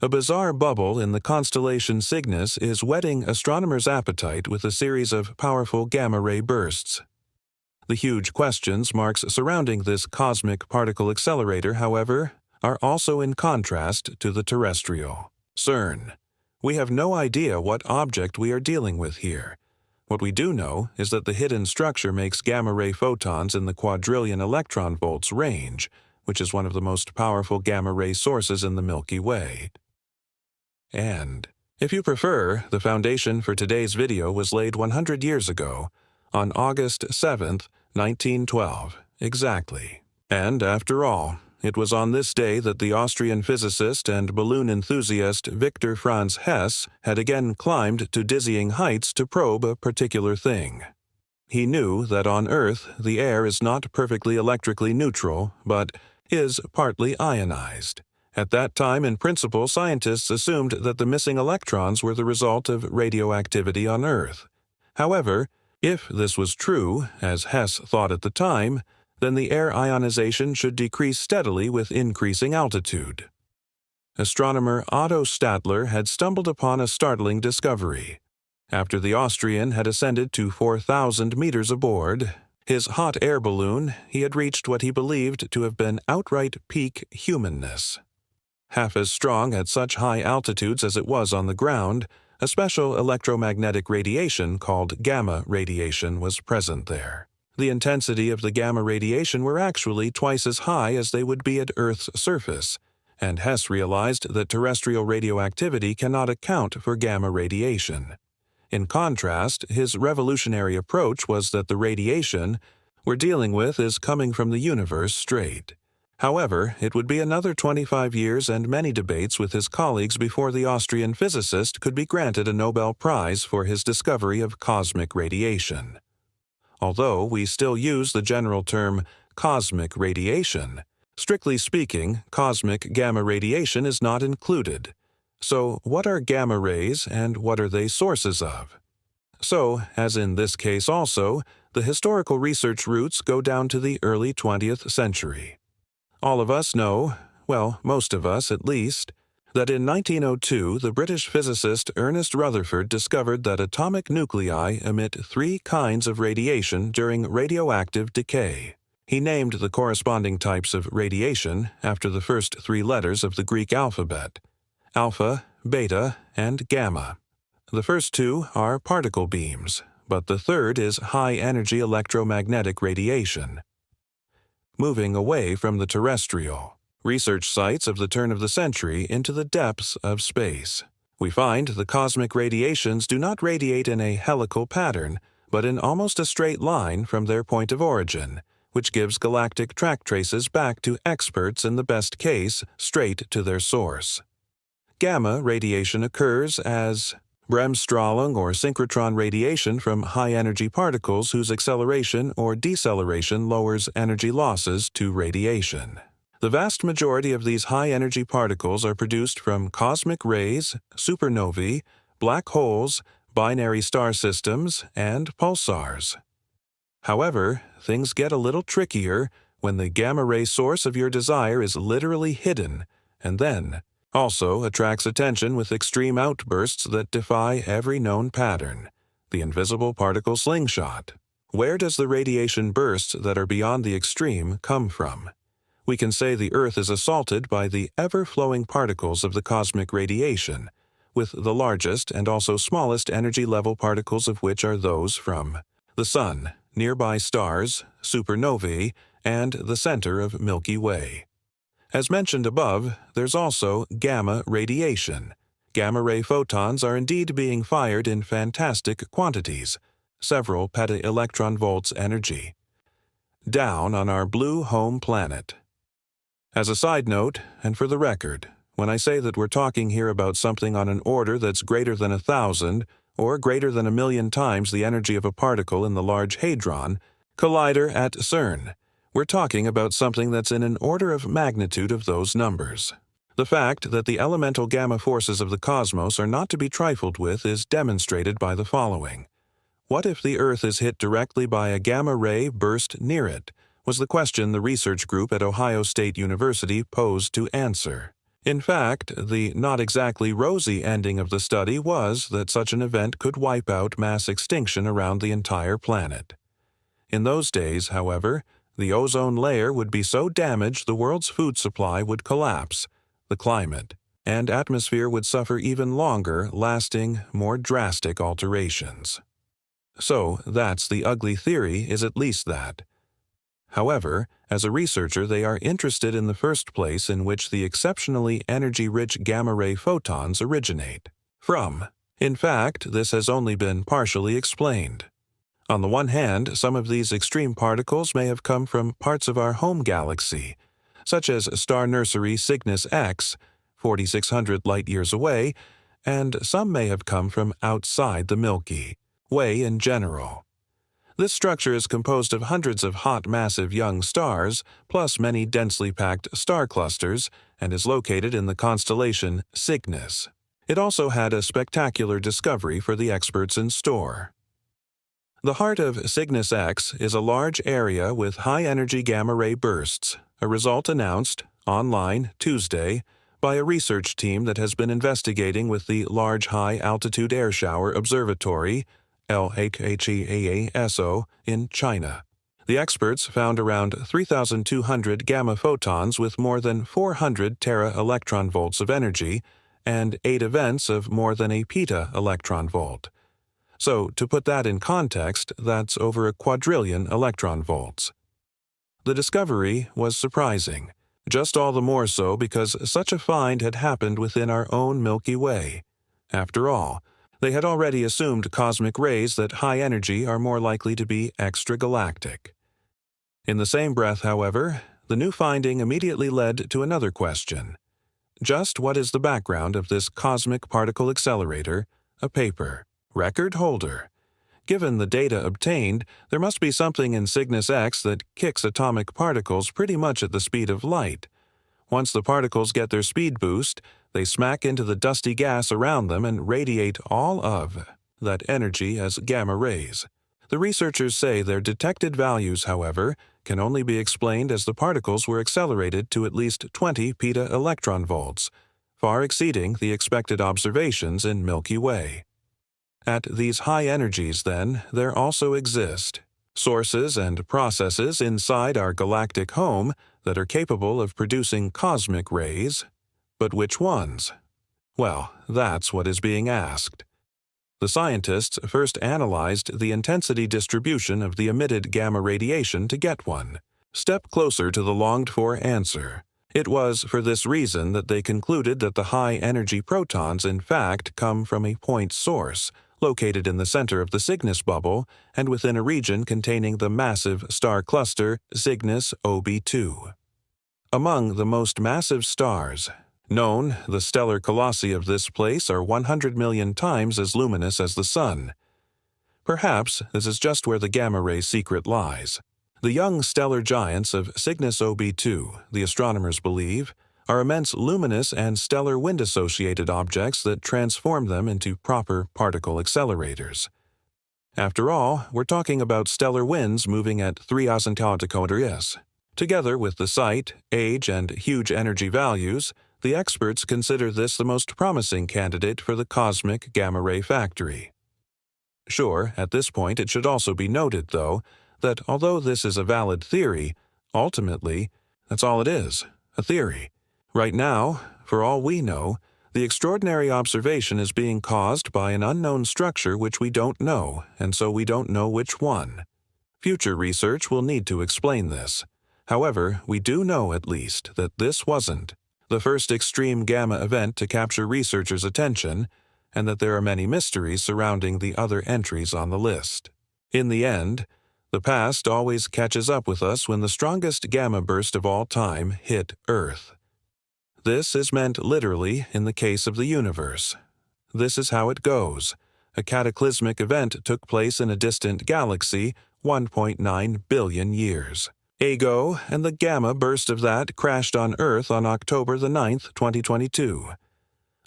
A bizarre bubble in the constellation Cygnus is whetting astronomers' appetite with a series of powerful gamma-ray bursts. The huge question marks surrounding this cosmic particle accelerator, however, are also in contrast to the terrestrial. CERN. We have no idea what object we are dealing with here. What we do know is that the hidden structure makes gamma-ray photons in the quadrillion electron volts range, which is one of the most powerful gamma-ray sources in the Milky Way. And, if you prefer, the foundation for today's video was laid 100 years ago, on August 7th, 1912, exactly. And after all, it was on this day that the Austrian physicist and balloon enthusiast Victor Franz Hess had again climbed to dizzying heights to probe a particular thing. He knew that on Earth the air is not perfectly electrically neutral, but is partly ionized. At that time, in principle, scientists assumed that the missing electrons were the result of radioactivity on Earth. However, if this was true, as Hess thought at the time, then the air ionization should decrease steadily with increasing altitude. Astronomer Otto Statler had stumbled upon a startling discovery. After the Austrian had ascended to 4,000 meters aboard his hot air balloon, he had reached what he believed to have been outright peak humanness. Half as strong at such high altitudes as it was on the ground, a special electromagnetic radiation called gamma radiation was present there. The intensity of the gamma radiation were actually twice as high as they would be at Earth's surface, and Hess realized that terrestrial radioactivity cannot account for gamma radiation. In contrast, his revolutionary approach was that the radiation we're dealing with is coming from the universe straight. However, it would be another 25 years and many debates with his colleagues before the Austrian physicist could be granted a Nobel Prize for his discovery of cosmic radiation. Although we still use the general term cosmic radiation, strictly speaking, cosmic gamma radiation is not included. So, what are gamma rays and what are they sources of? So, as in this case also, the historical research roots go down to the early 20th century. All of us know, well, most of us at least, that in 1902 the British physicist Ernest Rutherford discovered that atomic nuclei emit 3 kinds of radiation during radioactive decay. He named the corresponding types of radiation after the first 3 letters of the Greek alphabet: alpha, beta, and gamma. The first 2 are particle beams, but the third is high-energy electromagnetic radiation. Moving away from the terrestrial research sites of the turn of the century into the depths of space, we find the cosmic radiations do not radiate in a helical pattern, but in almost a straight line from their point of origin, which gives galactic track traces back to experts in the best case, straight to their source. Gamma radiation occurs as Bremsstrahlung or synchrotron radiation from high-energy particles whose acceleration or deceleration lowers energy losses to radiation. The vast majority of these high-energy particles are produced from cosmic rays, supernovae, black holes, binary star systems, and pulsars. However, things get a little trickier when the gamma-ray source of your desire is literally hidden, and then also attracts attention with extreme outbursts that defy every known pattern, the invisible particle slingshot. Where does the radiation bursts that are beyond the extreme come from? We can say the Earth is assaulted by the ever-flowing particles of the cosmic radiation, with the largest and also smallest energy-level particles of which are those from the Sun, nearby stars, supernovae, and the center of Milky Way. As mentioned above, there's also gamma radiation. Gamma-ray photons are indeed being fired in fantastic quantities, several peta-electron volts energy, down on our blue home planet. As a side note, and for the record, when I say that we're talking here about something on an order that's greater than 1,000 or greater than 1,000,000 times the energy of a particle in the Large Hadron Collider at CERN, we're talking about something that's in an order of magnitude of those numbers. The fact that the elemental gamma forces of the cosmos are not to be trifled with is demonstrated by the following. What if the Earth is hit directly by a gamma ray burst near it? Was the question the research group at Ohio State University posed to answer. In fact, the not exactly rosy ending of the study was that such an event could wipe out mass extinction around the entire planet. In those days, however, the ozone layer would be so damaged the world's food supply would collapse, the climate and atmosphere would suffer even longer, lasting, more drastic alterations. So, that's the ugly theory, is at least that. However, as a researcher, they are interested in the first place in which the exceptionally energy-rich gamma-ray photons originate from. In fact, this has only been partially explained. On the one hand, some of these extreme particles may have come from parts of our home galaxy, such as star nursery Cygnus X, 4,600 light-years away, and some may have come from outside the Milky Way in general. This structure is composed of hundreds of hot, massive young stars, plus many densely packed star clusters, and is located in the constellation Cygnus. It also had a spectacular discovery for the experts in store. The heart of Cygnus X is a large area with high-energy gamma-ray bursts, a result announced, online, Tuesday, by a research team that has been investigating with the Large High-Altitude Air Shower Observatory, LHHEASO, in China. The experts found around 3,200 gamma photons with more than 400 tera-electron volts of energy and 8 events of more than a peta-electron volt. So, to put that in context, that's over a quadrillion electron volts. The discovery was surprising, just all the more so because such a find had happened within our own Milky Way. After all, they had already assumed cosmic rays that high energy are more likely to be extragalactic. In the same breath, however, the new finding immediately led to another question. Just what is the background of this cosmic particle accelerator, a paper, record holder? Given the data obtained, there must be something in Cygnus X that kicks atomic particles pretty much at the speed of light. Once the particles get their speed boost, they smack into the dusty gas around them and radiate all of that energy as gamma rays. The researchers say their detected values, however, can only be explained as the particles were accelerated to at least 20 peta-electron volts, far exceeding the expected observations in Milky Way. At these high energies, then, there also exist sources and processes inside our galactic home that are capable of producing cosmic rays. But which ones? Well, that's what is being asked. The scientists first analyzed the intensity distribution of the emitted gamma radiation to get one step closer to the longed-for answer. It was for this reason that they concluded that the high-energy protons in fact come from a point source, located in the center of the Cygnus bubble and within a region containing the massive star cluster Cygnus OB2. Among the most massive stars known, the stellar colossi of this place are 100 million times as luminous as the Sun. Perhaps this is just where the gamma-ray secret lies. The young stellar giants of Cygnus OB2, the astronomers believe, are immense luminous and stellar wind-associated objects that transform them into proper particle accelerators. After all, we're talking about stellar winds moving at 3 asymptotic. Together with the site, age, and huge energy values, the experts consider this the most promising candidate for the cosmic gamma-ray factory. Sure, at this point it should also be noted, though, that although this is a valid theory, ultimately, that's all it is, a theory. Right now, for all we know, the extraordinary observation is being caused by an unknown structure which we don't know, and so we don't know which one. Future research will need to explain this. However, we do know, at least, that this wasn't the first extreme gamma event to capture researchers' attention, and that there are many mysteries surrounding the other entries on the list. In the end, the past always catches up with us when the strongest gamma burst of all time hit Earth. This is meant literally in the case of the universe. This is how it goes. A cataclysmic event took place in a distant galaxy 1.9 billion years ago, and the gamma burst of that crashed on Earth on October the 9th, 2022.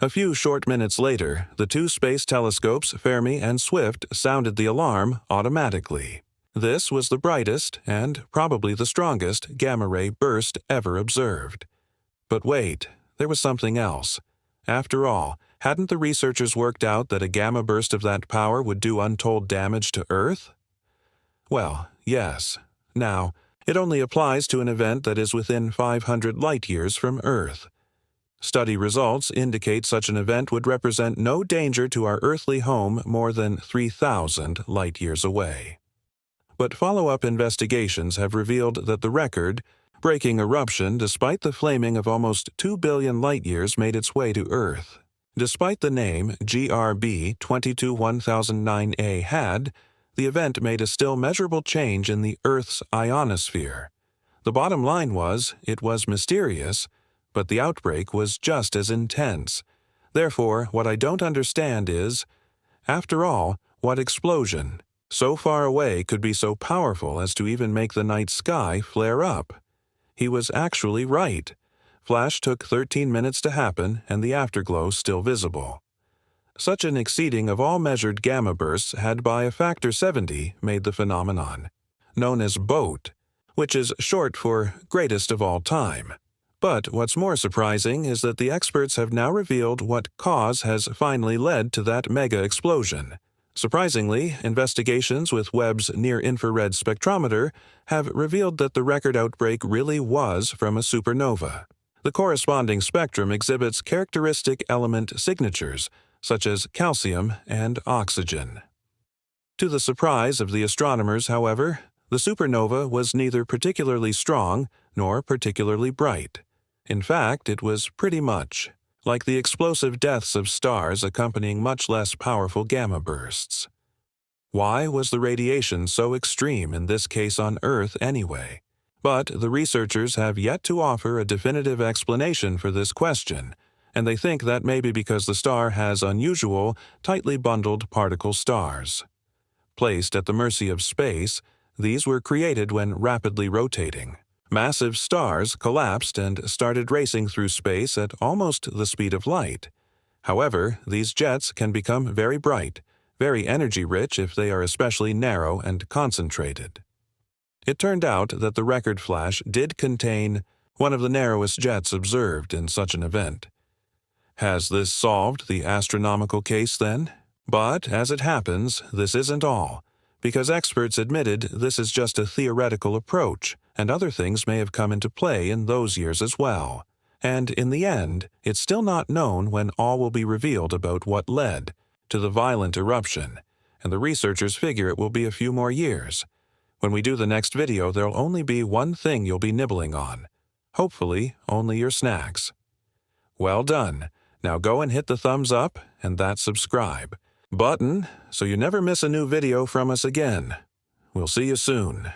A few short minutes later, the two space telescopes Fermi and Swift sounded the alarm automatically. This was the brightest and probably the strongest gamma-ray burst ever observed. But wait, there was something else. After all, hadn't the researchers worked out that a gamma burst of that power would do untold damage to Earth? Well, yes. Now, it only applies to an event that is within 500 light-years from Earth. Study results indicate such an event would represent no danger to our earthly home more than 3,000 light-years away. But follow-up investigations have revealed that the record-breaking eruption, despite the flaming of almost 2 billion light-years, made its way to Earth. Despite the name GRB 221009A had, the event made a still measurable change in the Earth's ionosphere. The bottom line was, it was mysterious, but the outbreak was just as intense. Therefore, what I don't understand is, after all, what explosion so far away could be so powerful as to even make the night sky flare up? He was actually right. Flash took 13 minutes to happen, and the afterglow still visible. Such an exceeding of all measured gamma bursts had by a factor 70 made the phenomenon, known as BOAT, which is short for greatest of all time. But what's more surprising is that the experts have now revealed what cause has finally led to that mega explosion. Surprisingly, investigations with Webb's near-infrared spectrometer have revealed that the record outbreak really was from a supernova. The corresponding spectrum exhibits characteristic element signatures, such as calcium and oxygen. To the surprise of the astronomers, however, the supernova was neither particularly strong nor particularly bright. In fact, it was pretty much like the explosive deaths of stars accompanying much less powerful gamma bursts. Why was the radiation so extreme in this case on Earth anyway? But the researchers have yet to offer a definitive explanation for this question, and they think that may be because the star has unusual, tightly bundled particle stars. Placed at the mercy of space, these were created when rapidly rotating. Massive stars collapsed and started racing through space at almost the speed of light. However, these jets can become very bright, very energy-rich if they are especially narrow and concentrated. It turned out that the record flash did contain one of the narrowest jets observed in such an event. Has this solved the astronomical case then? But, as it happens, this isn't all, because experts admitted this is just a theoretical approach, and other things may have come into play in those years as well. And in the end, it's still not known when all will be revealed about what led to the violent eruption, and the researchers figure it will be a few more years. When we do the next video, there'll only be one thing you'll be nibbling on. Hopefully, only your snacks. Well done. Now go and hit the thumbs up and that subscribe button so you never miss a new video from us again. We'll see you soon.